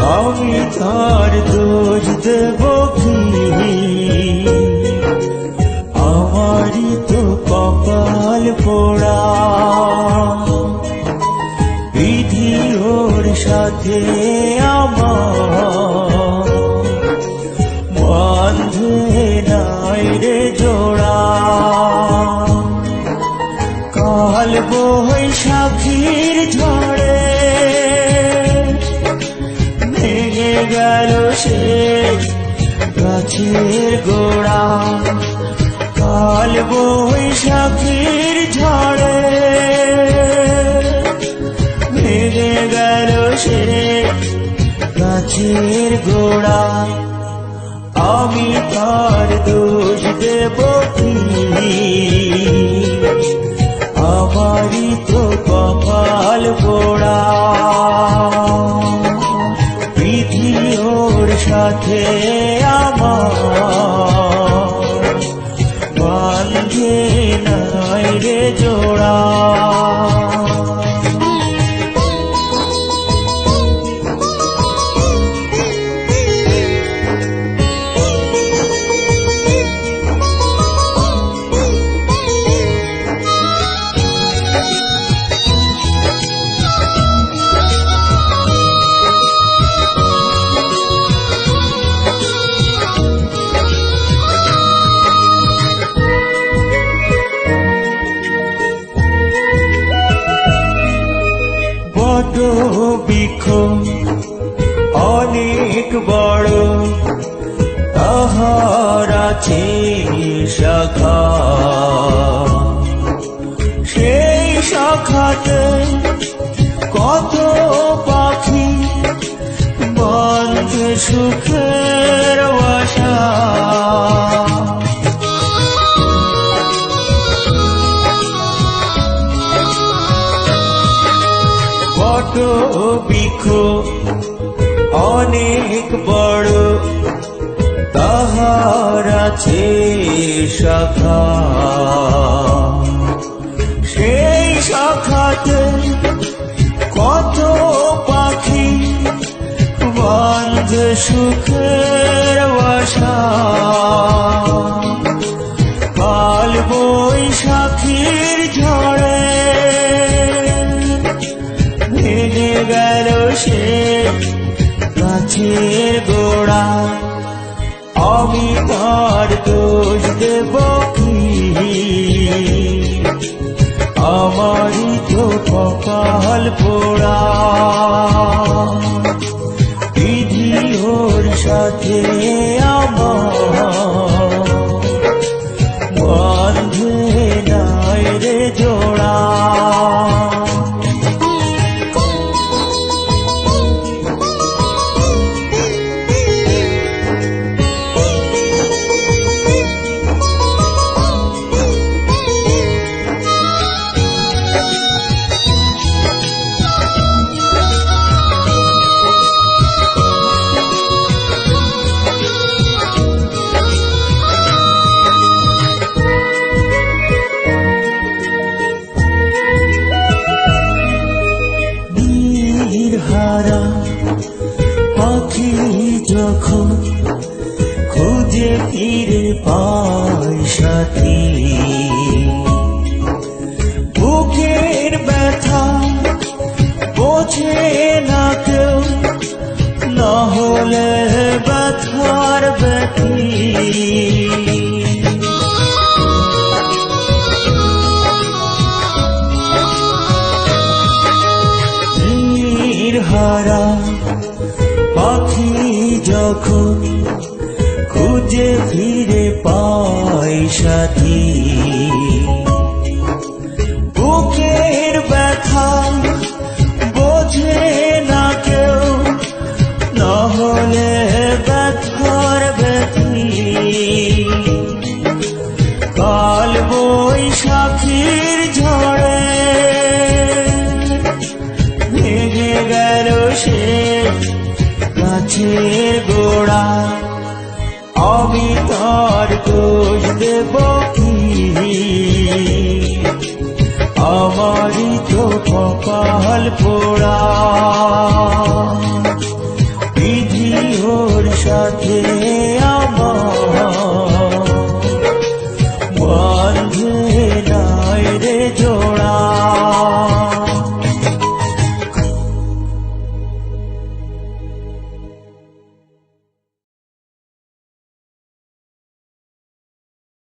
আমি তার দোষ দেব কি? আমারই তো কপাল পোড়া, বিধি ওর সাথে আমার বাঁধে নাই রে জোড়া। কাল বৈশাখীর ঝড়ে ভেঙে গেল সে গাছের গোড়া। কাল বৈশাখীর ঝড়ে ভেঙে গেল সে গাছের গোড়া। আমি তার দোষ দেব কি? আমারই তো কপাল পোড়া, বিধি ওর সাথে আমার বাঁধে নাই রে জোড়া। বৃক্ষ অনেক বড়, তাহার আছে শাখা। সেই শাখাতে কত পাখি বাঁধে সুখের বাসা। বৃক্ষ অনেক বড়, তাহার আছে শাখা। সেই শাখাতে কত পাখি বাঁধে সুখের বাসা। কাল বৈশাখীর ঝড়ে ভেঙে গেল সে গাছের গোড়া। আমি তার দোষ দেব কি? আমারই তো কপাল পোড়া, বিধি ওর সাথে আমার বাঁধে নাই রে জোড়া। হারা পাখি যখন খুঁজে ফিরে পায় সাথী, বুকের ব্যথা বোঝে না কেউ, না হলে ব্যথার ব্যথী। হারা পাখি যখন খুঁজে ফিরে পায় সাথী, বুকের ব্যথা বোঝে না কেউ, না হলে ব্যথার ব্যথী। কাল বৈশাখীর ঝড়ে ভেঙে গেল সে গাছের গোড়া। আমি তার দোষ দেব কি? আমারই তো কপাল পোড়া, সাথে